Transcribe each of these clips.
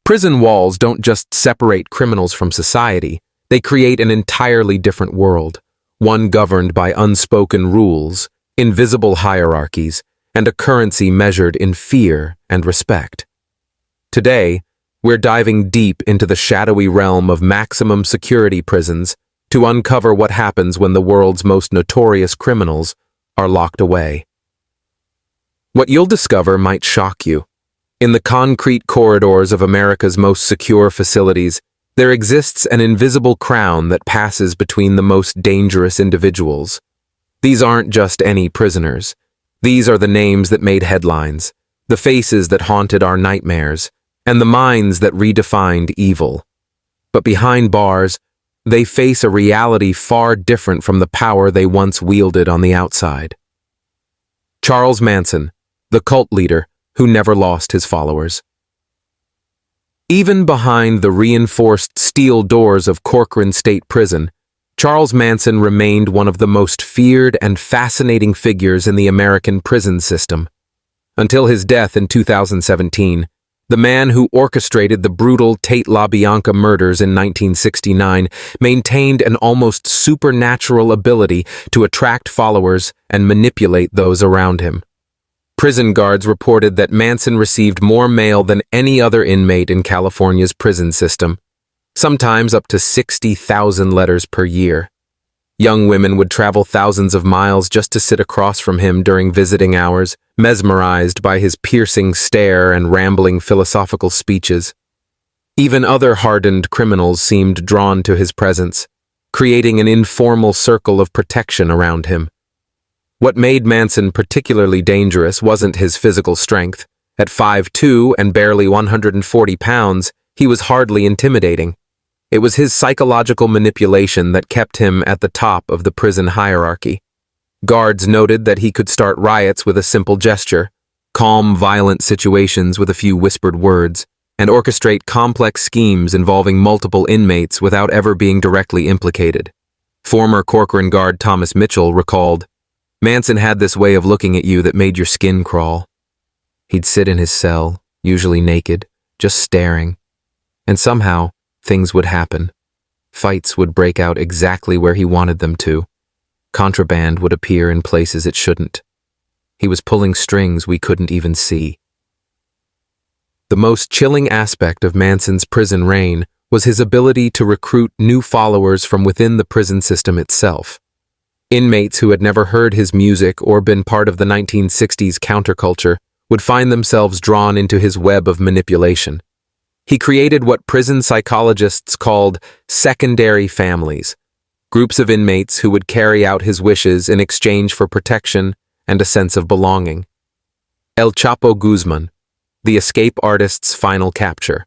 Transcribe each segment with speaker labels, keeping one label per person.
Speaker 1: Prison walls don't just separate criminals from society, they create an entirely different world, one governed by unspoken rules, invisible hierarchies, and a currency measured in fear and respect. Today, we're diving deep into the shadowy realm of maximum security prisons to uncover what happens when the world's most notorious criminals are locked away. What you'll discover might shock you. In the concrete corridors of America's most secure facilities, there exists an invisible crown that passes between the most dangerous individuals. These aren't just any prisoners. These are the names that made headlines, the faces that haunted our nightmares, and the minds that redefined evil. But behind bars, they face a reality far different from the power they once wielded on the outside. Charles Manson, the cult leader who never lost his followers. Even behind the reinforced steel doors of Corcoran State Prison, Charles Manson remained one of the most feared and fascinating figures in the American prison system. Until his death in 2017, the man who orchestrated the brutal Tate LaBianca murders in 1969 maintained an almost supernatural ability to attract followers and manipulate those around him. Prison guards reported that Manson received more mail than any other inmate in California's prison system, sometimes up to 60,000 letters per year. Young women would travel thousands of miles just to sit across from him during visiting hours, mesmerized by his piercing stare and rambling philosophical speeches. Even other hardened criminals seemed drawn to his presence, creating an informal circle of protection around him. What made Manson particularly dangerous wasn't his physical strength. At 5'2" and barely 140 pounds, he was hardly intimidating. It was his psychological manipulation that kept him at the top of the prison hierarchy. Guards noted that he could start riots with a simple gesture, calm violent situations with a few whispered words, and orchestrate complex schemes involving multiple inmates without ever being directly implicated. Former Corcoran guard Thomas Mitchell recalled, "Manson had this way of looking at you that made your skin crawl. He'd sit in his cell, usually naked, just staring. And somehow, things would happen. Fights would break out exactly where he wanted them to. Contraband would appear in places it shouldn't. He was pulling strings we couldn't even see." The most chilling aspect of Manson's prison reign was his ability to recruit new followers from within the prison system itself. Inmates who had never heard his music or been part of the 1960s counterculture would find themselves drawn into his web of manipulation. He created what prison psychologists called secondary families, groups of inmates who would carry out his wishes in exchange for protection and a sense of belonging. El Chapo Guzman, the escape artist's final capture.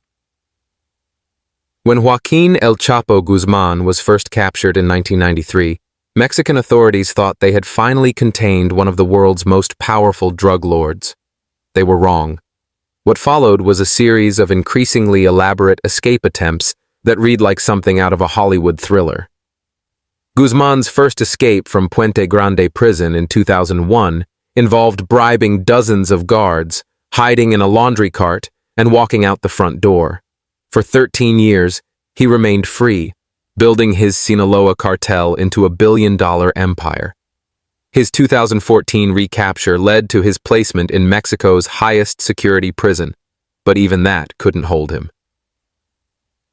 Speaker 1: When Joaquin El Chapo Guzman was first captured in 1993, Mexican authorities thought they had finally contained one of the world's most powerful drug lords. They were wrong. What followed was a series of increasingly elaborate escape attempts that read like something out of a Hollywood thriller. Guzman's first escape from Puente Grande prison in 2001 involved bribing dozens of guards, hiding in a laundry cart, and walking out the front door. For 13 years, he remained free, building his Sinaloa cartel into a billion-dollar empire. His 2014 recapture led to his placement in Mexico's highest security prison, but even that couldn't hold him.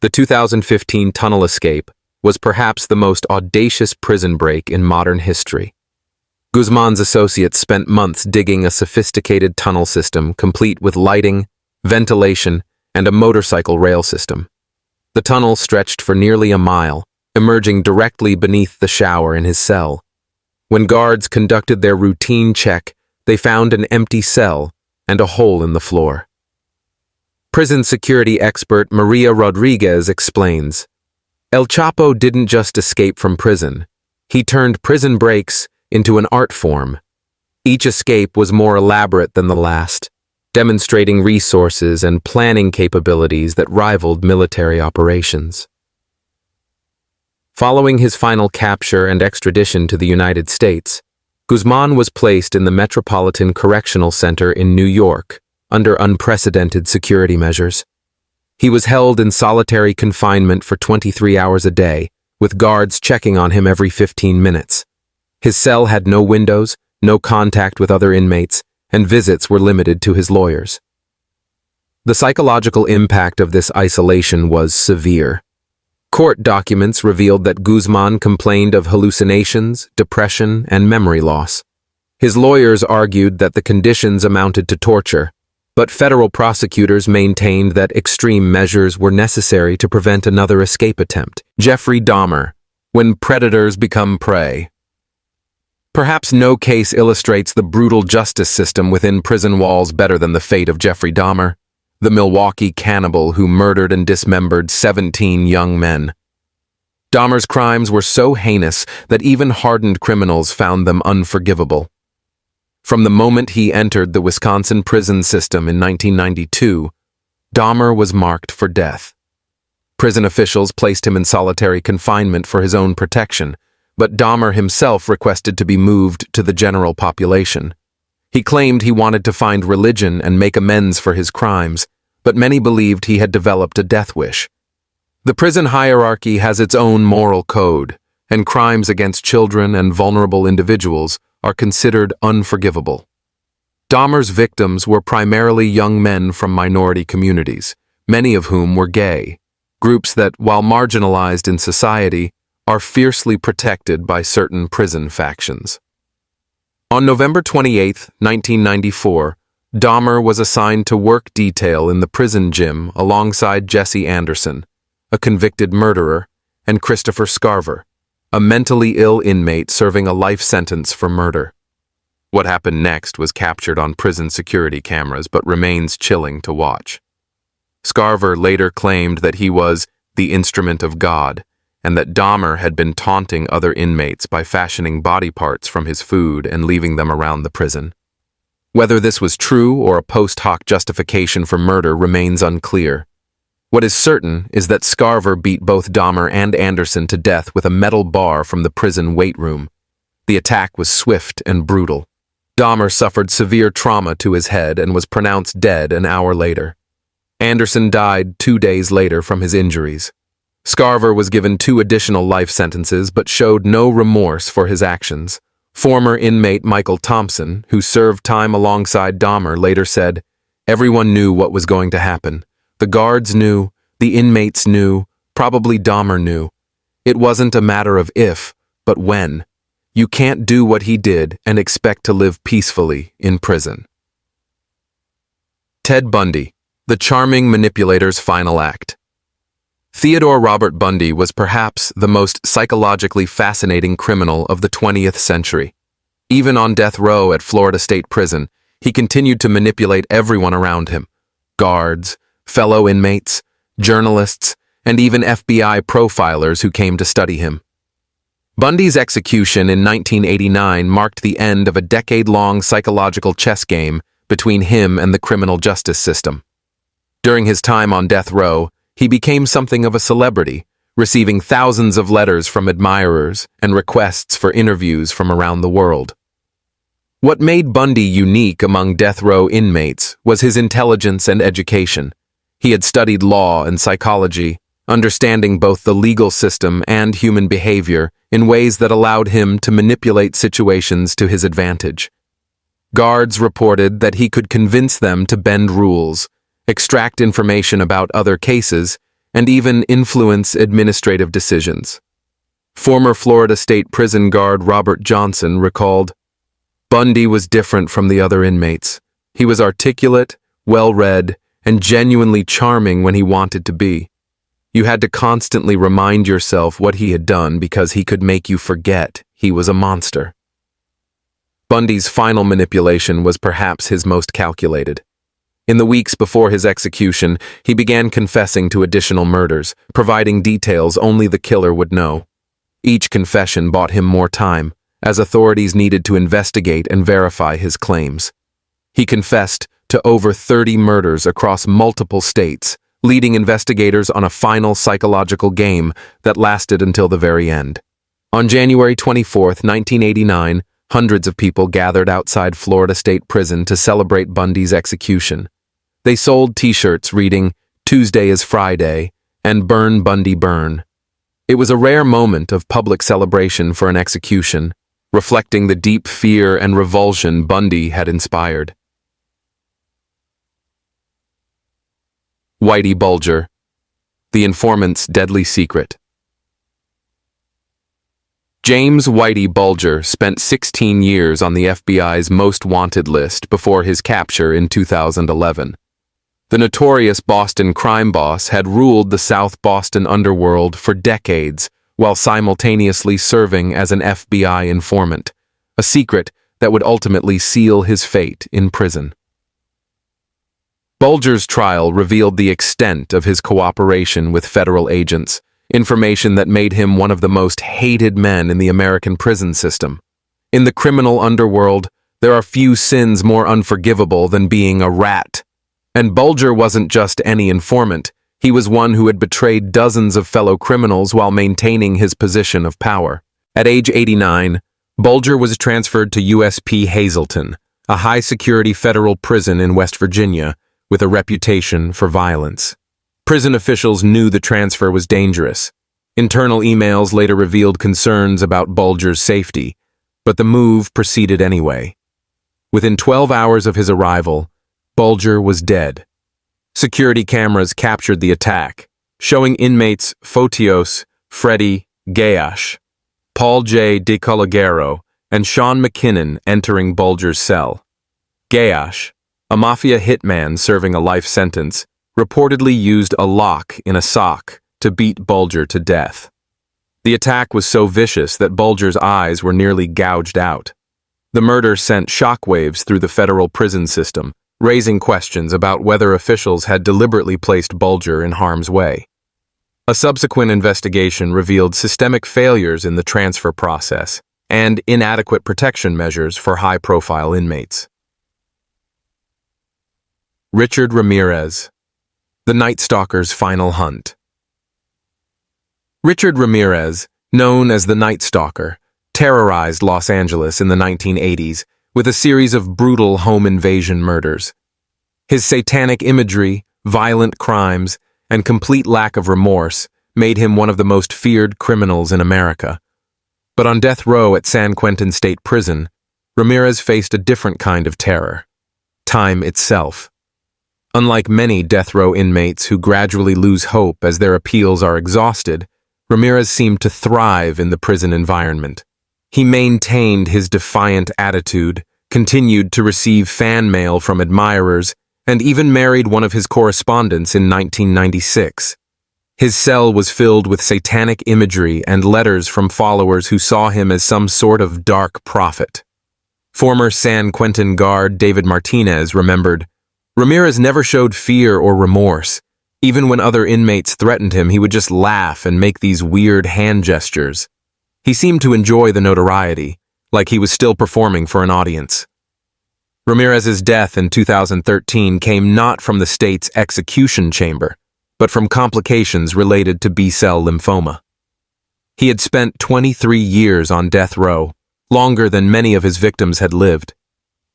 Speaker 1: The 2015 tunnel escape was perhaps the most audacious prison break in modern history. Guzman's associates spent months digging a sophisticated tunnel system complete with lighting, ventilation, and a motorcycle rail system. The tunnel stretched for nearly a mile, emerging directly beneath the shower in his cell. When guards conducted their routine check, they found an empty cell and a hole in the floor. Prison security expert Maria Rodriguez explains, "El Chapo didn't just escape from prison. He turned prison breaks into an art form. Each escape was more elaborate than the last, demonstrating resources and planning capabilities that rivaled military operations." Following his final capture and extradition to the United States, Guzman was placed in the Metropolitan Correctional Center in New York under unprecedented security measures. He was held in solitary confinement for 23 hours a day, with guards checking on him every 15 minutes. His cell had no windows, no contact with other inmates, and visits were limited to his lawyers. The psychological impact of this isolation was severe. Court documents revealed that Guzman complained of hallucinations, depression, and memory loss. His lawyers argued that the conditions amounted to torture, but federal prosecutors maintained that extreme measures were necessary to prevent another escape attempt. Jeffrey Dahmer, when predators become prey. Perhaps no case illustrates the brutal justice system within prison walls better than the fate of Jeffrey Dahmer, the Milwaukee cannibal who murdered and dismembered 17 young men. Dahmer's crimes were so heinous that even hardened criminals found them unforgivable. From the moment he entered the Wisconsin prison system in 1992, Dahmer was marked for death. Prison officials placed him in solitary confinement for his own protection, but Dahmer himself requested to be moved to the general population. He claimed he wanted to find religion and make amends for his crimes, but many believed he had developed a death wish. The prison hierarchy has its own moral code, and crimes against children and vulnerable individuals are considered unforgivable. Dahmer's victims were primarily young men from minority communities, many of whom were gay, groups that, while marginalized in society, are fiercely protected by certain prison factions. On November 28, 1994, Dahmer was assigned to work detail in the prison gym alongside Jesse Anderson, a convicted murderer, and Christopher Scarver, a mentally ill inmate serving a life sentence for murder. What happened next was captured on prison security cameras but remains chilling to watch. Scarver later claimed that he was the instrument of God, and that Dahmer had been taunting other inmates by fashioning body parts from his food and leaving them around the prison. Whether this was true or a post hoc justification for murder remains unclear. What is certain is that Scarver beat both Dahmer and Anderson to death with a metal bar from the prison weight room. The attack was swift and brutal. Dahmer suffered severe trauma to his head and was pronounced dead an hour later. Anderson died 2 days later from his injuries. Scarver was given 2 additional life sentences but showed no remorse for his actions. Former inmate Michael Thompson, who served time alongside Dahmer, later said, "Everyone knew what was going to happen. The guards knew, the inmates knew, probably Dahmer knew. It wasn't a matter of if, but when. You can't do what he did and expect to live peacefully in prison." Ted Bundy, the charming manipulator's final act. Theodore Robert Bundy was perhaps the most psychologically fascinating criminal of the 20th century. Even on death row at Florida State Prison, he continued to manipulate everyone around him: guards, fellow inmates, journalists, and even FBI profilers who came to study him. Bundy's execution in 1989 marked the end of a decade-long psychological chess game between him and the criminal justice system. During his time on death row, he became something of a celebrity, receiving thousands of letters from admirers and requests for interviews from around the world. What made Bundy unique among death row inmates was his intelligence and education. He had studied law and psychology, understanding both the legal system and human behavior in ways that allowed him to manipulate situations to his advantage. Guards reported that he could convince them to bend rules, extract information about other cases, and even influence administrative decisions. Former Florida State Prison guard Robert Johnson recalled, "Bundy was different from the other inmates. He was articulate, well-read, and genuinely charming when he wanted to be. You had to constantly remind yourself what he had done because he could make you forget he was a monster." Bundy's final manipulation was perhaps his most calculated. In the weeks before his execution, he began confessing to additional murders, providing details only the killer would know. Each confession bought him more time, as authorities needed to investigate and verify his claims. He confessed to over 30 murders across multiple states, leading investigators on a final psychological game that lasted until the very end. On January 24, 1989, hundreds of people gathered outside Florida State Prison to celebrate Bundy's execution. They sold T-shirts reading, Tuesday is Friday, and burn Bundy burn. It was a rare moment of public celebration for an execution, reflecting the deep fear and revulsion Bundy had inspired. Whitey Bulger, the informant's deadly secret. James Whitey Bulger spent 16 years on the FBI's most wanted list before his capture in 2011. The notorious Boston crime boss had ruled the South Boston underworld for decades while simultaneously serving as an FBI informant, a secret that would ultimately seal his fate in prison. Bulger's trial revealed the extent of his cooperation with federal agents, information that made him one of the most hated men in the American prison system. In the criminal underworld, there are few sins more unforgivable than being a rat. And Bulger wasn't just any informant, he was one who had betrayed dozens of fellow criminals while maintaining his position of power. At age 89, Bulger was transferred to USP Hazleton, a high-security federal prison in West Virginia, with a reputation for violence. Prison officials knew the transfer was dangerous. Internal emails later revealed concerns about Bulger's safety, but the move proceeded anyway. Within 12 hours of his arrival, Bulger was dead. Security cameras captured the attack, showing inmates Fotios, Freddie Gayash, Paul J. DiColagero, and Sean McKinnon entering Bulger's cell. Gayash, a mafia hitman serving a life sentence, reportedly used a lock in a sock to beat Bulger to death. The attack was so vicious that Bulger's eyes were nearly gouged out. The murder sent shockwaves through the federal prison system, raising questions about whether officials had deliberately placed Bulger in harm's way. A subsequent investigation revealed systemic failures in the transfer process and inadequate protection measures for high-profile inmates. Richard Ramirez, the Night Stalker's final hunt. Richard Ramirez, known as the Night Stalker, terrorized Los Angeles in the 1980s with a series of brutal home invasion murders. His satanic imagery, violent crimes, and complete lack of remorse made him one of the most feared criminals in America. But on death row at San Quentin State Prison, Ramirez faced a different kind of terror: time itself. Unlike many death row inmates who gradually lose hope as their appeals are exhausted, Ramirez seemed to thrive in the prison environment. He maintained his defiant attitude, continued to receive fan mail from admirers, and even married one of his correspondents in 1996. His cell was filled with satanic imagery and letters from followers who saw him as some sort of dark prophet. Former San Quentin guard David Martinez remembered, "Ramirez never showed fear or remorse. Even when other inmates threatened him, he would just laugh and make these weird hand gestures. He seemed to enjoy the notoriety, like he was still performing for an audience." Ramirez's death in 2013 came not from the state's execution chamber, but from complications related to B-cell lymphoma. He had spent 23 years on death row, longer than many of his victims had lived.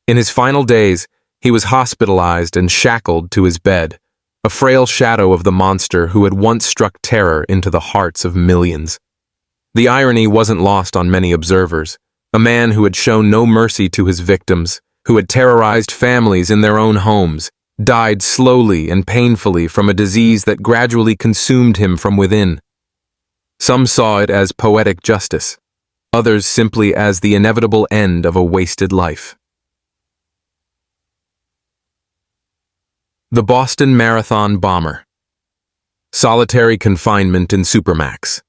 Speaker 1: In his final days, he was hospitalized and shackled to his bed, a frail shadow of the monster who had once struck terror into the hearts of millions. The irony wasn't lost on many observers. A man who had shown no mercy to his victims, who had terrorized families in their own homes, died slowly and painfully from a disease that gradually consumed him from within. Some saw it as poetic justice, others simply as the inevitable end of a wasted life. The Boston Marathon Bomber. Solitary confinement in Supermax.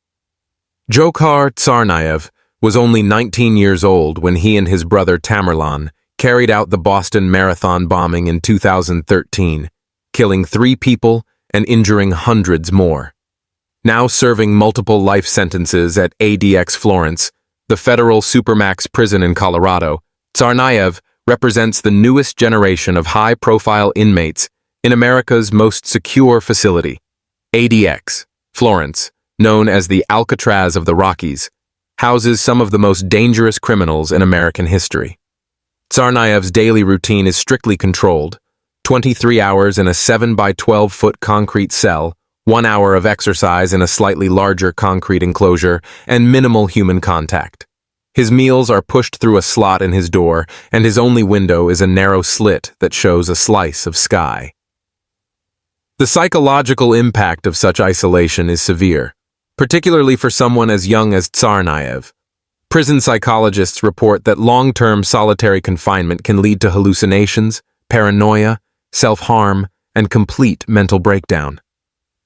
Speaker 1: Dzhokhar Tsarnaev was only 19 years old when he and his brother Tamerlan carried out the Boston Marathon bombing in 2013, killing 3 people and injuring hundreds more. Now serving multiple life sentences at ADX Florence, the federal Supermax prison in Colorado, Tsarnaev represents the newest generation of high-profile inmates in America's most secure facility. ADX, Florence, known as the Alcatraz of the Rockies, houses some of the most dangerous criminals in American history. Tsarnaev's daily routine is strictly controlled, 23 hours in a 7 by 12-foot concrete cell, 1 hour of exercise in a slightly larger concrete enclosure, and minimal human contact. His meals are pushed through a slot in his door, and his only window is a narrow slit that shows a slice of sky. The psychological impact of such isolation is severe, particularly for someone as young as Tsarnaev. Prison psychologists report that long-term solitary confinement can lead to hallucinations, paranoia, self-harm, and complete mental breakdown.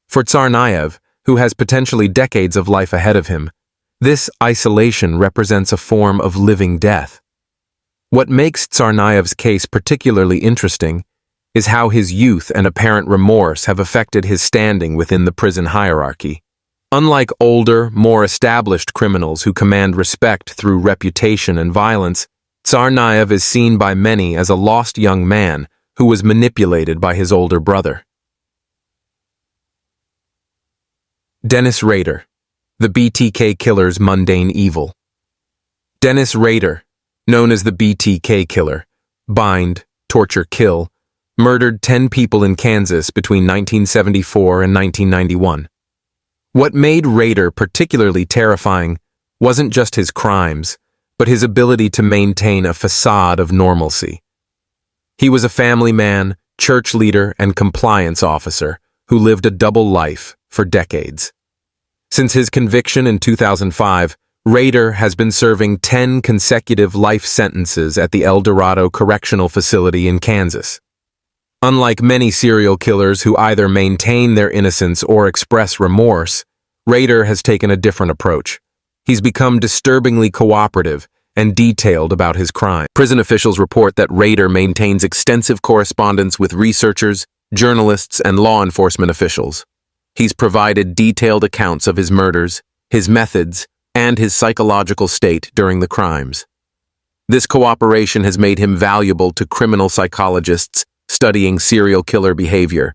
Speaker 1: For Tsarnaev, who has potentially decades of life ahead of him, this isolation represents a form of living death. What makes Tsarnaev's case particularly interesting is how his youth and apparent remorse have affected his standing within the prison hierarchy. Unlike older, more established criminals who command respect through reputation and violence, Tsarnaev is seen by many as a lost young man who was manipulated by his older brother. Dennis Rader, the BTK killer's mundane evil. Dennis Rader, known as the BTK killer, bind, torture, kill, murdered 10 people in Kansas between 1974 and 1991. What made Rader particularly terrifying wasn't just his crimes, but his ability to maintain a facade of normalcy. He was a family man, church leader, and compliance officer who lived a double life for decades. Since his conviction in 2005, Rader has been serving 10 consecutive life sentences at the El Dorado Correctional Facility in Kansas. Unlike many serial killers who either maintain their innocence or express remorse, Rader has taken a different approach. He's become disturbingly cooperative and detailed about his crime. Prison officials report that Rader maintains extensive correspondence with researchers, journalists, and law enforcement officials. He's provided detailed accounts of his murders, his methods, and his psychological state during the crimes. This cooperation has made him valuable to criminal psychologists studying serial killer behavior,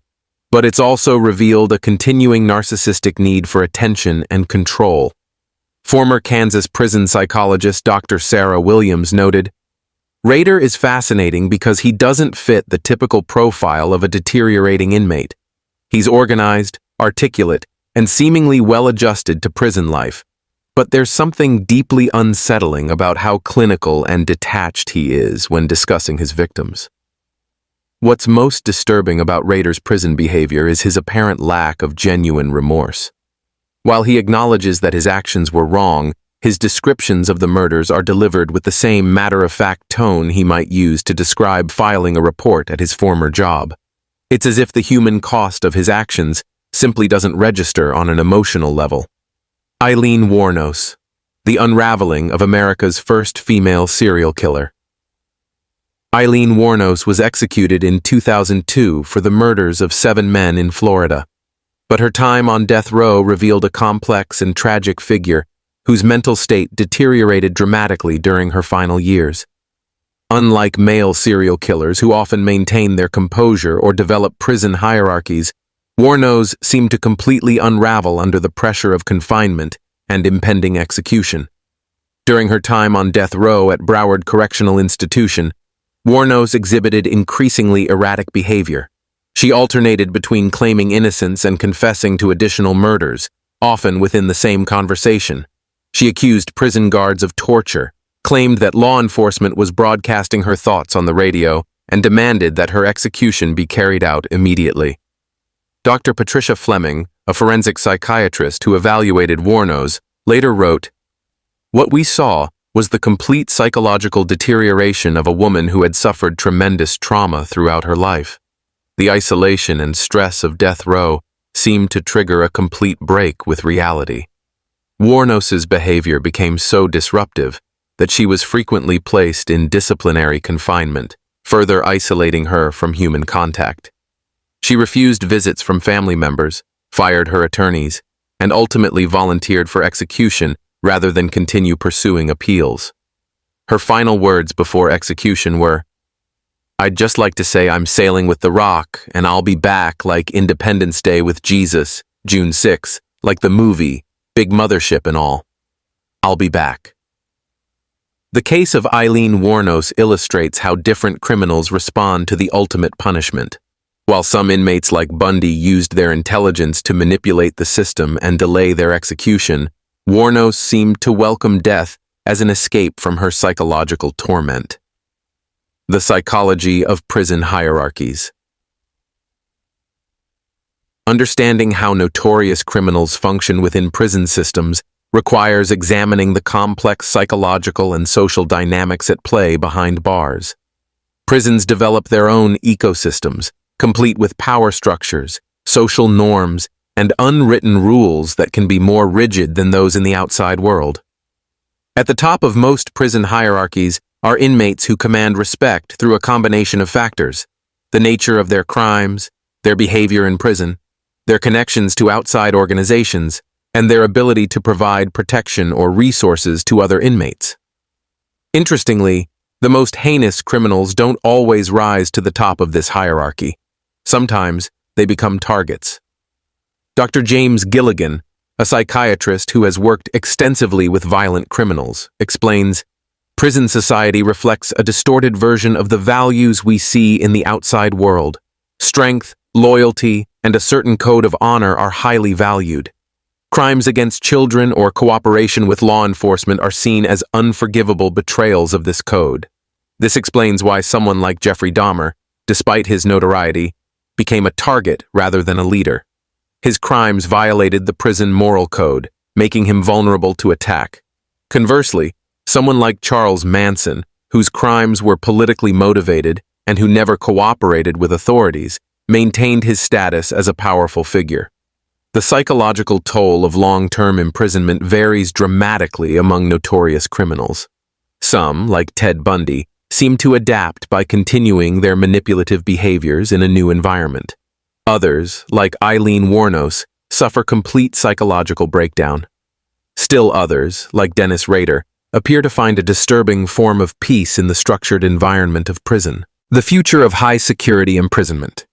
Speaker 1: but it's also revealed a continuing narcissistic need for attention and control. Former Kansas prison psychologist Dr. Sarah Williams noted, "Rader is fascinating because he doesn't fit the typical profile of a deteriorating inmate. He's organized, articulate, and seemingly well-adjusted to prison life, but there's something deeply unsettling about how clinical and detached he is when discussing his victims." What's most disturbing about Rader's prison behavior is his apparent lack of genuine remorse. While he acknowledges that his actions were wrong, his descriptions of the murders are delivered with the same matter-of-fact tone he might use to describe filing a report at his former job. It's as if the human cost of his actions simply doesn't register on an emotional level. Eileen Wuornos, the unraveling of America's first female serial killer. Eileen Wuornos was executed in 2002 for the murders of 7 men in Florida. But her time on death row revealed a complex and tragic figure whose mental state deteriorated dramatically during her final years. Unlike male serial killers who often maintain their composure or develop prison hierarchies, Wuornos seemed to completely unravel under the pressure of confinement and impending execution. During her time on death row at Broward Correctional Institution, Wuornos exhibited increasingly erratic behavior. She alternated between claiming innocence and confessing to additional murders, often within the same conversation. She accused prison guards of torture, claimed that law enforcement was broadcasting her thoughts on the radio, and demanded that her execution be carried out immediately. Dr. Patricia Fleming, a forensic psychiatrist who evaluated Wuornos, later wrote, "What we saw was the complete psychological deterioration of a woman who had suffered tremendous trauma throughout her life. The isolation and stress of death row seemed to trigger a complete break with reality. Wuornos's behavior became so disruptive that she was frequently placed in disciplinary confinement, further isolating her from human contact. She refused visits from family members, fired her attorneys, and ultimately volunteered for execution rather than continue pursuing appeals. Her final words before execution were, "I'd just like to say I'm sailing with the Rock, and I'll be back like Independence Day with Jesus, June 6th, like the movie, big mothership and all. I'll be back." The case of Eileen Wuornos illustrates how different criminals respond to the ultimate punishment. While some inmates like Bundy used their intelligence to manipulate the system and delay their execution, Warnos seemed to welcome death as an escape from her psychological torment. The psychology of prison hierarchies. Understanding how notorious criminals function within prison systems requires examining the complex psychological and social dynamics at play behind bars. Prisons develop their own ecosystems, complete with power structures, social norms, and unwritten rules that can be more rigid than those in the outside world. At the top of most prison hierarchies are inmates who command respect through a combination of factors: the nature of their crimes, their behavior in prison, their connections to outside organizations, and their ability to provide protection or resources to other inmates. Interestingly, the most heinous criminals don't always rise to the top of this hierarchy. Sometimes they become targets. Dr. James Gilligan, a psychiatrist who has worked extensively with violent criminals, explains, "Prison society reflects a distorted version of the values we see in the outside world. Strength, loyalty, and a certain code of honor are highly valued. Crimes against children or cooperation with law enforcement are seen as unforgivable betrayals of this code. This explains why someone like Jeffrey Dahmer, despite his notoriety, became a target rather than a leader. His crimes violated the prison moral code, making him vulnerable to attack. Conversely, someone like Charles Manson, whose crimes were politically motivated and who never cooperated with authorities, maintained his status as a powerful figure. The psychological toll of long-term imprisonment varies dramatically among notorious criminals. Some, like Ted Bundy, seem to adapt by continuing their manipulative behaviors in a new environment. Others, like Eileen Warnos, suffer complete psychological breakdown. Still others, like Dennis Rader, appear to find a disturbing form of peace in the structured environment of prison. The future of high-security imprisonment.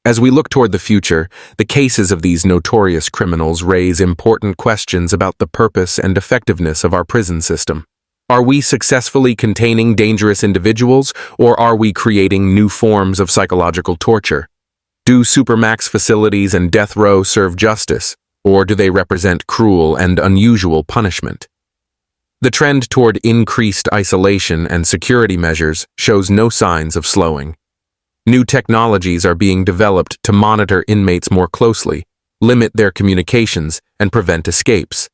Speaker 1: As we look toward the future, the cases of these notorious criminals raise important questions about the purpose and effectiveness of our prison system. Are we successfully containing dangerous individuals, or are we creating new forms of psychological torture? Do supermax facilities and death row serve justice, or do they represent cruel and unusual punishment? The trend toward increased isolation and security measures shows no signs of slowing. New technologies are being developed to monitor inmates more closely, limit their communications, and prevent escapes.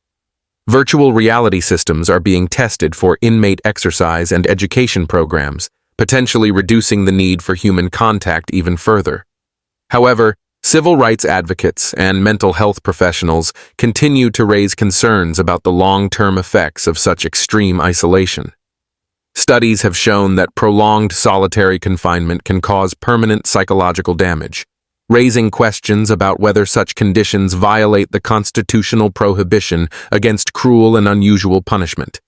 Speaker 1: Virtual reality systems are being tested for inmate exercise and education programs, potentially reducing the need for human contact even further. However, civil rights advocates and mental health professionals continue to raise concerns about the long-term effects of such extreme isolation. Studies have shown that prolonged solitary confinement can cause permanent psychological damage, raising questions about whether such conditions violate the constitutional prohibition against cruel and unusual punishment.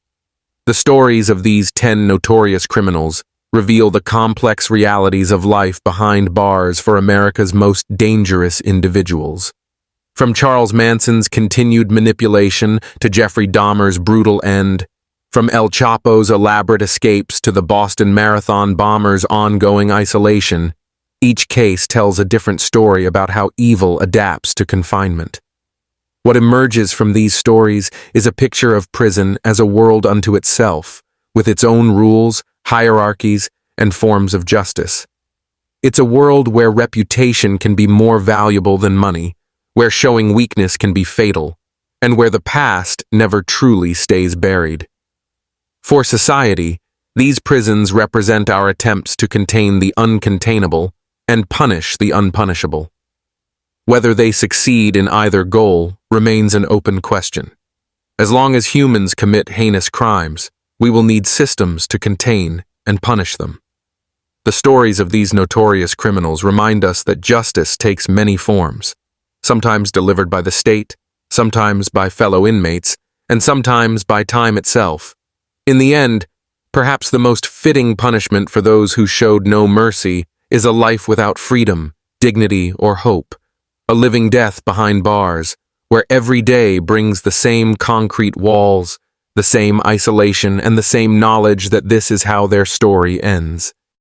Speaker 1: The stories of these 10 notorious criminals reveal the complex realities of life behind bars for America's most dangerous individuals. From Charles Manson's continued manipulation to Jeffrey Dahmer's brutal end, from El Chapo's elaborate escapes to the Boston Marathon bomber's ongoing isolation, each case tells a different story about how evil adapts to confinement. What emerges from these stories is a picture of prison as a world unto itself, with its own rules, hierarchies, and forms of justice. It's a world where reputation can be more valuable than money, where showing weakness can be fatal, and where the past never truly stays buried. For society, these prisons represent our attempts to contain the uncontainable and punish the unpunishable. Whether they succeed in either goal remains an open question. As long as humans commit heinous crimes, we will need systems to contain and punish them. The stories of these notorious criminals remind us that justice takes many forms, sometimes delivered by the state, sometimes by fellow inmates, and sometimes by time itself. In the end, perhaps the most fitting punishment for those who showed no mercy is a life without freedom, dignity, or hope, a living death behind bars, where every day brings the same concrete walls, the same isolation, and the same knowledge that this is how their story ends.